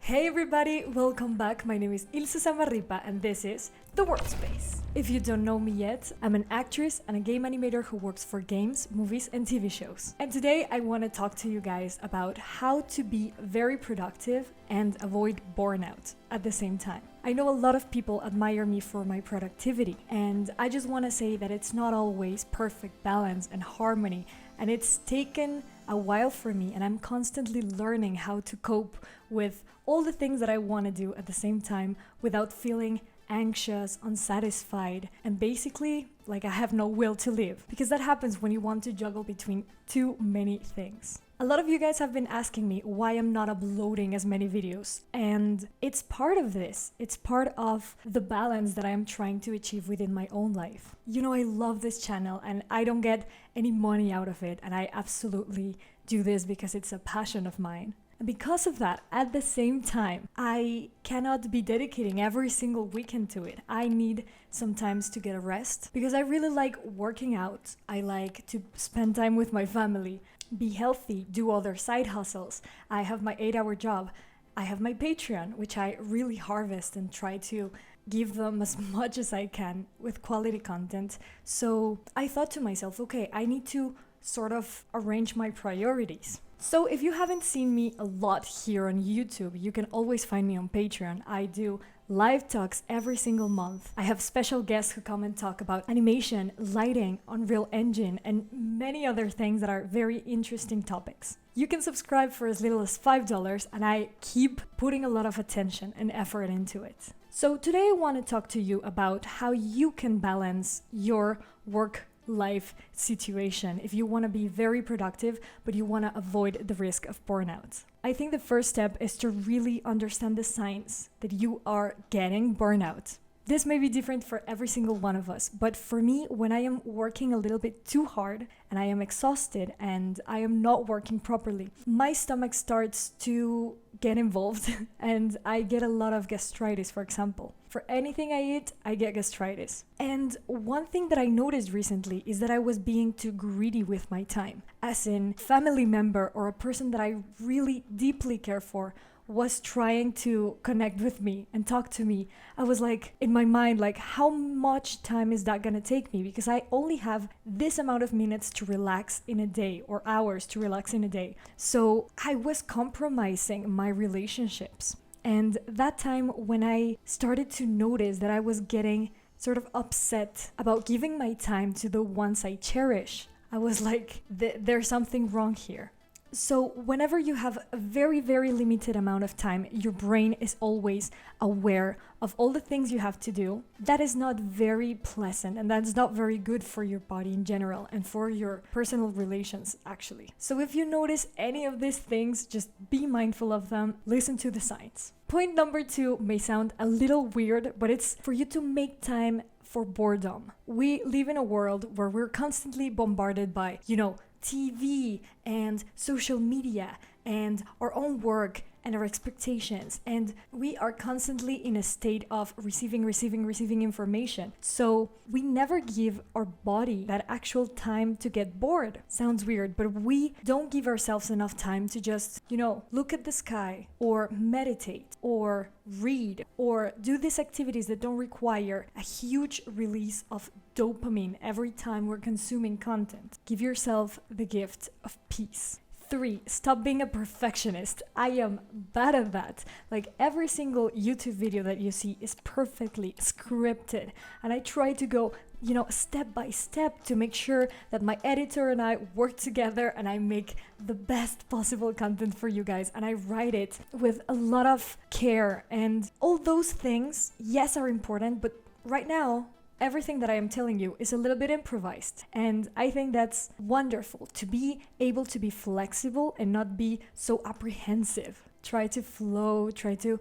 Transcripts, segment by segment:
Hey everybody, welcome back. My name is Ilse Zamarripa and this is the Worldspace. If you don't know me yet, I'm an actress and a game animator who works for games, movies and TV shows. And today I want to talk to you guys about how to be very productive and avoid burnout at the same time. I know a lot of people admire me for my productivity, and I just want to say that it's not always perfect balance and harmony, and it's taken a while for me, and I'm constantly learning how to cope with all the things that I want to do at the same time without feeling anxious, unsatisfied, and basically like I have no will to live, because that happens when you want to juggle between too many things. A lot of you guys have been asking me why I'm not uploading as many videos, and it's part of this. It's part of the balance that I am trying to achieve within my own life. You know, I love this channel and I don't get any money out of it, and I absolutely do this because it's a passion of mine. And because of that, at the same time, I cannot be dedicating every single weekend to it. I need sometimes to get a rest because I really like working out. I like to spend time with my family, be healthy, do other side hustles. I have my 8-hour job. I have my Patreon, which I really harvest and try to give them as much as I can with quality content. So I thought to myself, okay, I need to sort of arrange my priorities. So if you haven't seen me a lot here on YouTube, you can always find me on Patreon. I do live talks every single month. I have special guests who come and talk about animation, lighting, Unreal Engine, and many other things that are very interesting topics. You can subscribe for as little as $5, and I keep putting a lot of attention and effort into it. So today I want to talk to you about how you can balance your work-life situation if you want to be very productive, but you want to avoid the risk of burnout. I think the first step is to really understand the signs that you are getting burnout. This may be different for every single one of us, but for me, when I am working a little bit too hard and I am exhausted and I am not working properly, my stomach starts to get involved and I get a lot of gastritis, for example. For anything I eat, I get gastritis. And one thing that I noticed recently is that I was being too greedy with my time. As in, a family member or a person that I really deeply care for was trying to connect with me and talk to me. I was like, in my mind, like, how much time is that gonna take me? Because I only have this amount of minutes to relax in a day or hours to relax in a day. So I was compromising my relationships. And that time when I started to notice that I was getting sort of upset about giving my time to the ones I cherish, I was like, there's something wrong here. So whenever you have a very, very limited amount of time, your brain is always aware of all the things you have to do. That is not very pleasant, and that's not very good for your body in general and for your personal relations, actually. So if you notice any of these things, just be mindful of them, listen to the signs. Point number 2 may sound a little weird, but it's for you to make time for boredom. We live in a world where we're constantly bombarded by, TV and social media and our own work and our expectations, and we are constantly in a state of receiving information. So we never give our body that actual time to get bored. Sounds weird, but we don't give ourselves enough time to just, look at the sky or meditate or read or do these activities that don't require a huge release of dopamine every time we're consuming content. Give yourself the gift of peace. 3, stop being a perfectionist. I am bad at that. Like, every single YouTube video that you see is perfectly scripted, and I try to go, step by step to make sure that my editor and I work together and I make the best possible content for you guys, and I write it with a lot of care. And all those things, yes, are important, but right now, everything that I am telling you is a little bit improvised. And I think that's wonderful, to be able to be flexible and not be so apprehensive. Try to flow, try to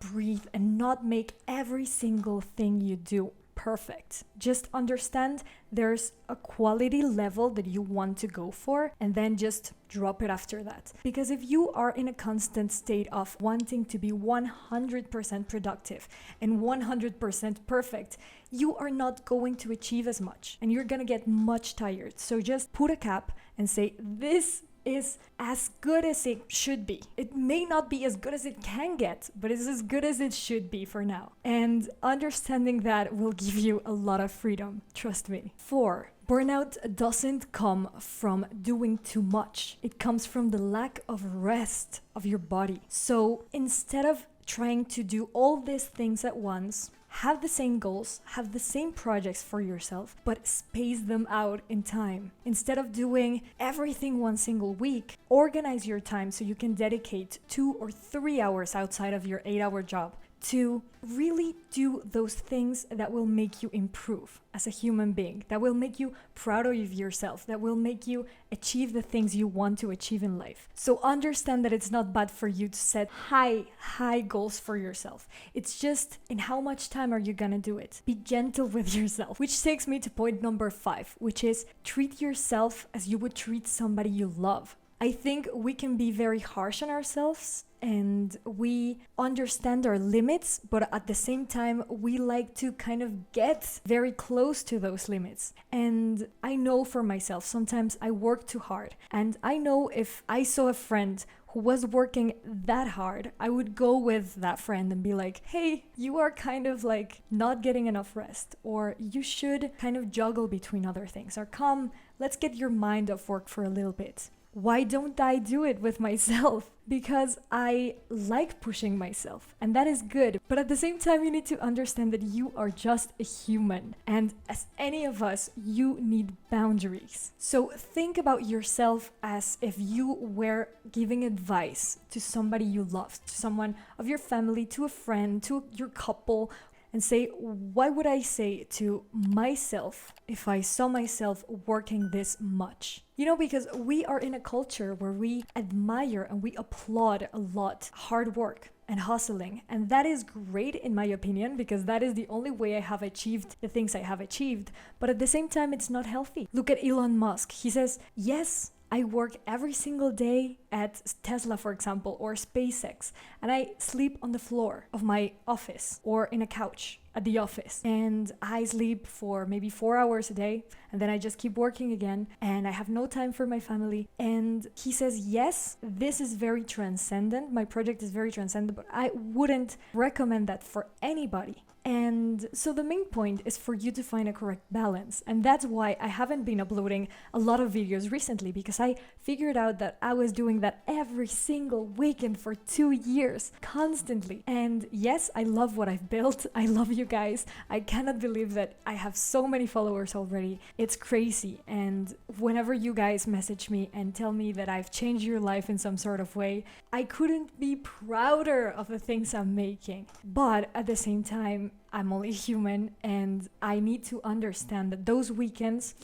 breathe, and not make every single thing you do perfect. Just understand there's a quality level that you want to go for, and then just drop it after that. Because if you are in a constant state of wanting to be 100% productive and 100% perfect, you are not going to achieve as much and you're gonna get much tired. So just put a cap and say, this is as good as it should be. It may not be as good as it can get, but it's as good as it should be for now. And understanding that will give you a lot of freedom, trust me. 4. Burnout doesn't come from doing too much. It comes from the lack of rest of your body. So instead of trying to do all these things at once, have the same goals, have the same projects for yourself, but space them out in time. Instead of doing everything one single week, organize your time so you can dedicate 2 or 3 hours outside of your 8-hour job to really do those things that will make you improve as a human being, that will make you proud of yourself, that will make you achieve the things you want to achieve in life. So understand that it's not bad for you to set high goals for yourself. It's just in how much time are you gonna do it? Be gentle with yourself, which takes me to point number 5, which is treat yourself as you would treat somebody you love. I think we can be very harsh on ourselves and we understand our limits, but at the same time, we like to kind of get very close to those limits. And I know for myself, sometimes I work too hard. And I know if I saw a friend who was working that hard, I would go with that friend and be like, hey, you are kind of like not getting enough rest, or you should kind of juggle between other things, or come, let's get your mind off work for a little bit. Why don't I do it with myself? Because I like pushing myself, and that is good. But at the same time, you need to understand that you are just a human. And as any of us, you need boundaries. So think about yourself as if you were giving advice to somebody you love, to someone of your family, to a friend, to your couple, and say, what would I say to myself if I saw myself working this much? You know, because we are in a culture where we admire and we applaud a lot hard work and hustling. And that is great in my opinion, because that is the only way I have achieved the things I have achieved. But at the same time, it's not healthy. Look at Elon Musk. He says, yes, I work every single day at Tesla, for example, or SpaceX, and I sleep on the floor of my office or in a couch at the office. And I sleep for maybe 4 hours a day, and then I just keep working again, and I have no time for my family. And he says, yes, this is very transcendent. My project is very transcendent, but I wouldn't recommend that for anybody. And so the main point is for you to find a correct balance. And that's why I haven't been uploading a lot of videos recently, because I figured out that I was doing that every single weekend for 2 years, constantly. And yes, I love what I've built. I love you guys. I cannot believe that I have so many followers already. It's crazy. And whenever you guys message me and tell me that I've changed your life in some sort of way, I couldn't be prouder of the things I'm making. But at the same time, I'm only human, and I need to understand that those weekends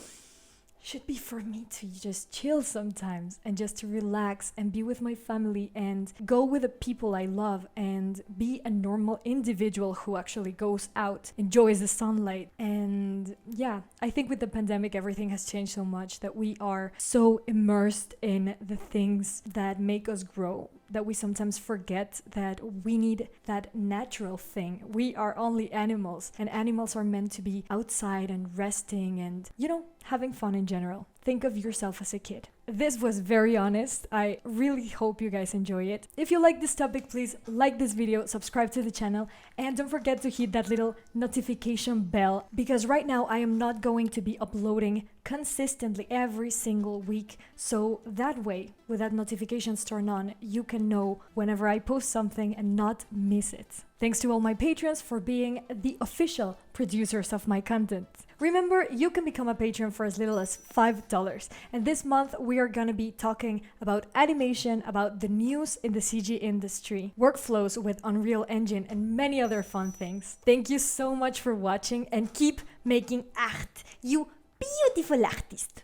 should be for me to just chill sometimes and just to relax and be with my family and go with the people I love and be a normal individual who actually goes out, enjoys the sunlight. And yeah, I think with the pandemic, everything has changed so much that we are so immersed in the things that make us grow, that we sometimes forget that we need that natural thing. We are only animals, and animals are meant to be outside and resting and, you know, having fun in general. Think of yourself as a kid. This was very honest. I really hope you guys enjoy it. If you like this topic, please like this video, subscribe to the channel, and don't forget to hit that little notification bell, because right now I am not going to be uploading consistently every single week. So that way, with that notifications turned on, you can know whenever I post something and not miss it. Thanks to all my patrons for being the official producers of my content. Remember, you can become a patron for as little as $5. And this month, we are going to be talking about animation, about the news in the CG industry, workflows with Unreal Engine, and many other fun things. Thank you so much for watching, and keep making art, you beautiful artist.